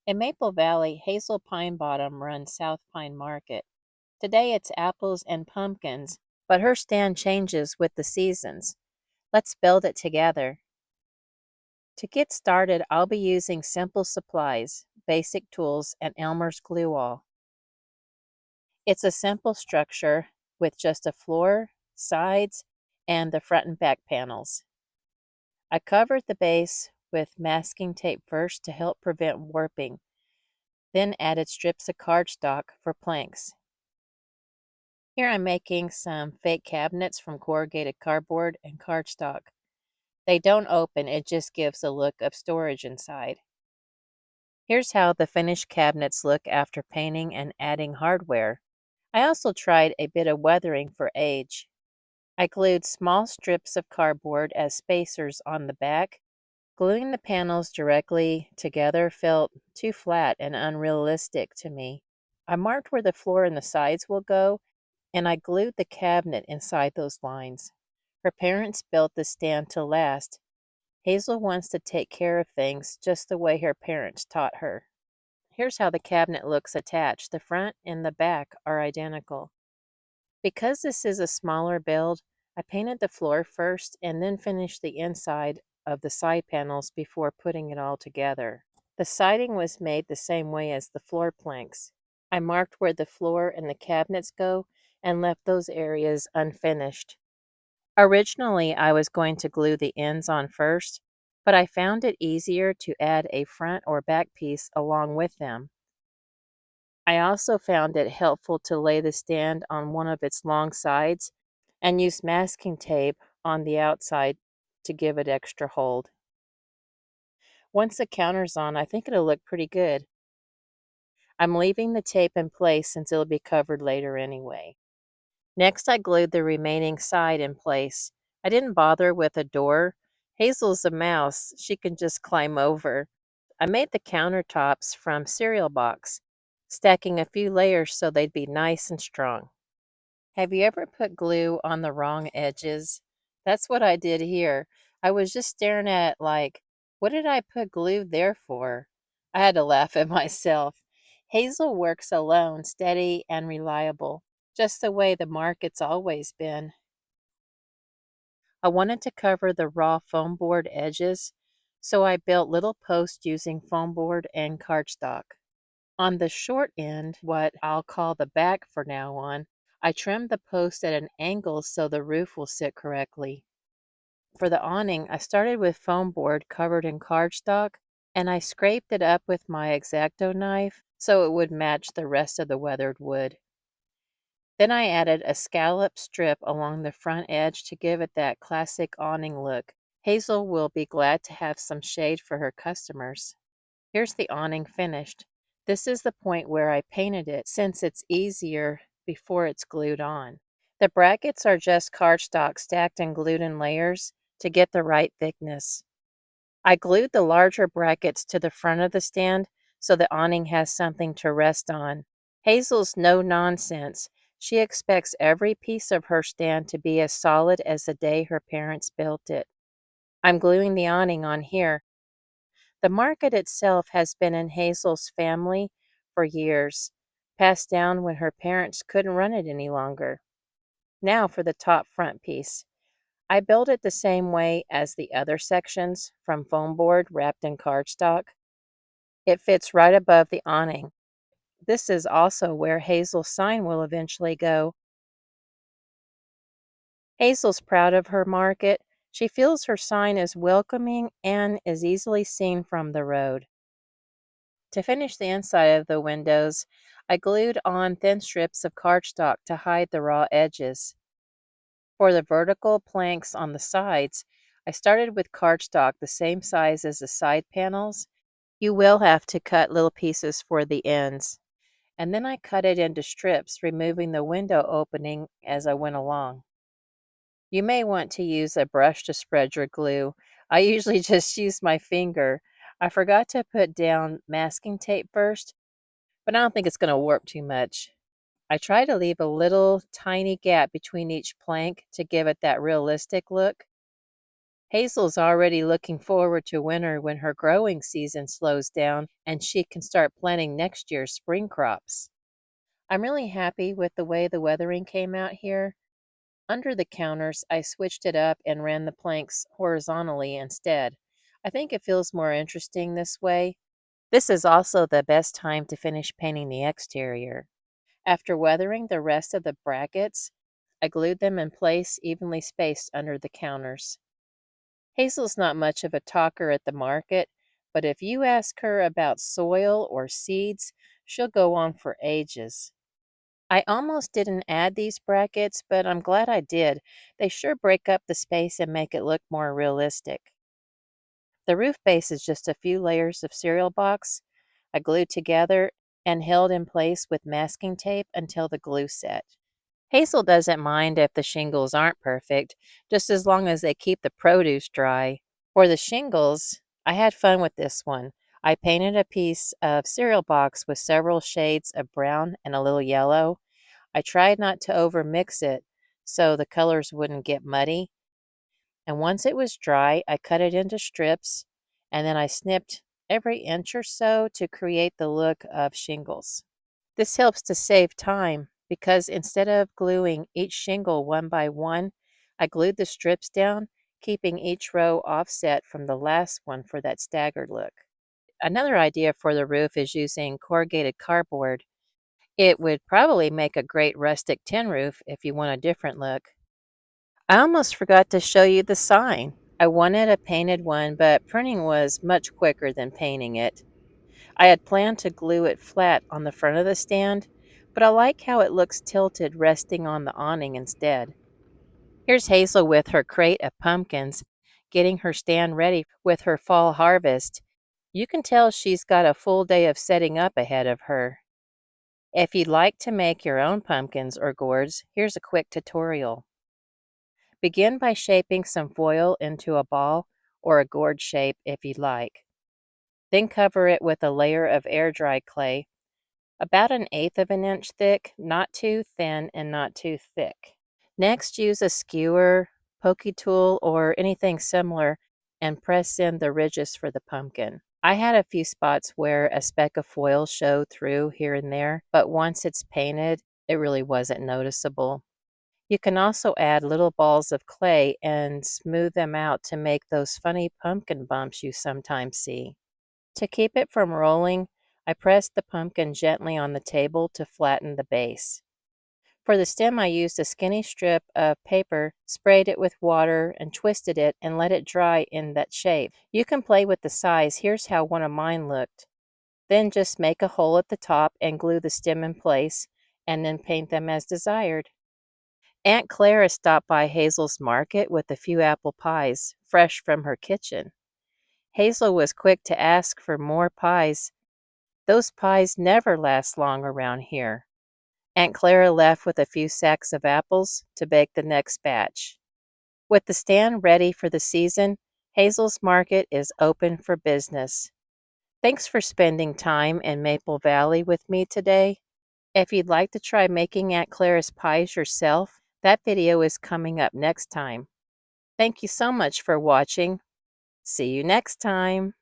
In Maple Valley, Hazel Pinebottom runs South Pine Market. Today it's apples and pumpkins, but her stand changes with the seasons. Let's build it together. To get started, I'll be using simple supplies, basic tools, and Elmer's glue wall. It's a simple structure with just a floor, sides, and the front and back panels. I covered the base with masking tape first to help prevent warping, then added strips of cardstock for planks. Here I'm making some fake cabinets from corrugated cardboard and cardstock. They don't open, it just gives a look of storage inside. Here's how the finished cabinets look after painting and adding hardware. I also tried a bit of weathering for age. I glued small strips of cardboard as spacers on the back. Gluing the panels directly together felt too flat and unrealistic to me. I marked where the floor and the sides will go, and I glued the cabinet inside those lines. Her parents built the stand to last. Hazel wants to take care of things just the way her parents taught her. Here's how the cabinet looks attached. The front and the back are identical. Because this is a smaller build, I painted the floor first and then finished the inside of the side panels before putting it all together. The siding was made the same way as the floor planks. I marked where the floor and the cabinets go and left those areas unfinished. Originally, I was going to glue the ends on first, but I found it easier to add a front or back piece along with them. I also found it helpful to lay the stand on one of its long sides and use masking tape on the outside to give it extra hold. Once the counter's on, I think it'll look pretty good. I'm leaving the tape in place since it'll be covered later anyway. Next, I glued the remaining side in place. I didn't bother with a door. Hazel's a mouse. She can just climb over. I made the countertops from cereal box, stacking a few layers so they'd be nice and strong. Have you ever put glue on the wrong edges? That's what I did here. I was just staring at it like, what did I put glue there for? I had to laugh at myself. Hazel works alone, steady and reliable, just the way the market's always been. I wanted to cover the raw foam board edges, so I built little posts using foam board and cardstock. On the short end, what I'll call the back for now on, I trimmed the post at an angle so the roof will sit correctly. For the awning, I started with foam board covered in cardstock, and I scraped it up with my X-Acto knife so it would match the rest of the weathered wood. Then I added a scallop strip along the front edge to give it that classic awning look. Hazel will be glad to have some shade for her customers. Here's the awning finished. This is the point where I painted it since it's easier before it's glued on. The brackets are just cardstock stacked and glued in layers to get the right thickness. I glued the larger brackets to the front of the stand so the awning has something to rest on. Hazel's no nonsense. She expects every piece of her stand to be as solid as the day her parents built it. I'm gluing the awning on here. The market itself has been in Hazel's family for years, passed down when her parents couldn't run it any longer. Now for the top front piece. I built it the same way as the other sections, from foam board wrapped in cardstock. It fits right above the awning. This is also where Hazel's sign will eventually go. Hazel's proud of her market. She feels her sign is welcoming and is easily seen from the road. To finish the inside of the windows, I glued on thin strips of cardstock to hide the raw edges. For the vertical planks on the sides, I started with cardstock the same size as the side panels. You will have to cut little pieces for the ends. And then I cut it into strips, removing the window opening as I went along. You may want to use a brush to spread your glue. I usually just use my finger. I forgot to put down masking tape first, but I don't think it's going to warp too much. I try to leave a little tiny gap between each plank to give it that realistic look. Hazel's already looking forward to winter when her growing season slows down and she can start planting next year's spring crops. I'm really happy with the way the weathering came out here. Under the counters, I switched it up and ran the planks horizontally instead. I think it feels more interesting this way. This is also the best time to finish painting the exterior. After weathering the rest of the brackets, I glued them in place evenly spaced under the counters. Hazel's not much of a talker at the market, but if you ask her about soil or seeds, she'll go on for ages. I almost didn't add these brackets, but I'm glad I did. They sure break up the space and make it look more realistic. The roof base is just a few layers of cereal box I glued together and held in place with masking tape until the glue set. Hazel doesn't mind if the shingles aren't perfect, just as long as they keep the produce dry. For the shingles, I had fun with this one. I painted a piece of cereal box with several shades of brown and a little yellow. I tried not to overmix it so the colors wouldn't get muddy. And once it was dry, I cut it into strips and then I snipped every inch or so to create the look of shingles. This helps to save time because instead of gluing each shingle one by one, I glued the strips down, keeping each row offset from the last one for that staggered look. Another idea for the roof is using corrugated cardboard. It would probably make a great rustic tin roof if you want a different look. I almost forgot to show you the sign. I wanted a painted one, but printing was much quicker than painting it. I had planned to glue it flat on the front of the stand, but I like how it looks tilted resting on the awning instead. Here's Hazel with her crate of pumpkins, getting her stand ready with her fall harvest. You can tell she's got a full day of setting up ahead of her. If you'd like to make your own pumpkins or gourds, here's a quick tutorial. Begin by shaping some foil into a ball or a gourd shape if you'd like. Then cover it with a layer of air-dried clay, about 1/8 of an inch thick, not too thin and not too thick. Next, use a skewer, pokey tool, or anything similar and press in the ridges for the pumpkin. I had a few spots where a speck of foil showed through here and there, but once it's painted, it really wasn't noticeable. You can also add little balls of clay and smooth them out to make those funny pumpkin bumps you sometimes see. To keep it from rolling, I pressed the pumpkin gently on the table to flatten the base. For the stem, I used a skinny strip of paper, sprayed it with water, and twisted it and let it dry in that shape. You can play with the size. Here's how one of mine looked. Then just make a hole at the top and glue the stem in place, and then paint them as desired. Aunt Clara stopped by Hazel's market with a few apple pies, fresh from her kitchen. Hazel was quick to ask for more pies. Those pies never last long around here. Aunt Clara left with a few sacks of apples to bake the next batch. With the stand ready for the season, Hazel's Market is open for business. Thanks for spending time in Maple Valley with me today. If you'd like to try making Aunt Clara's pies yourself, that video is coming up next time. Thank you so much for watching. See you next time.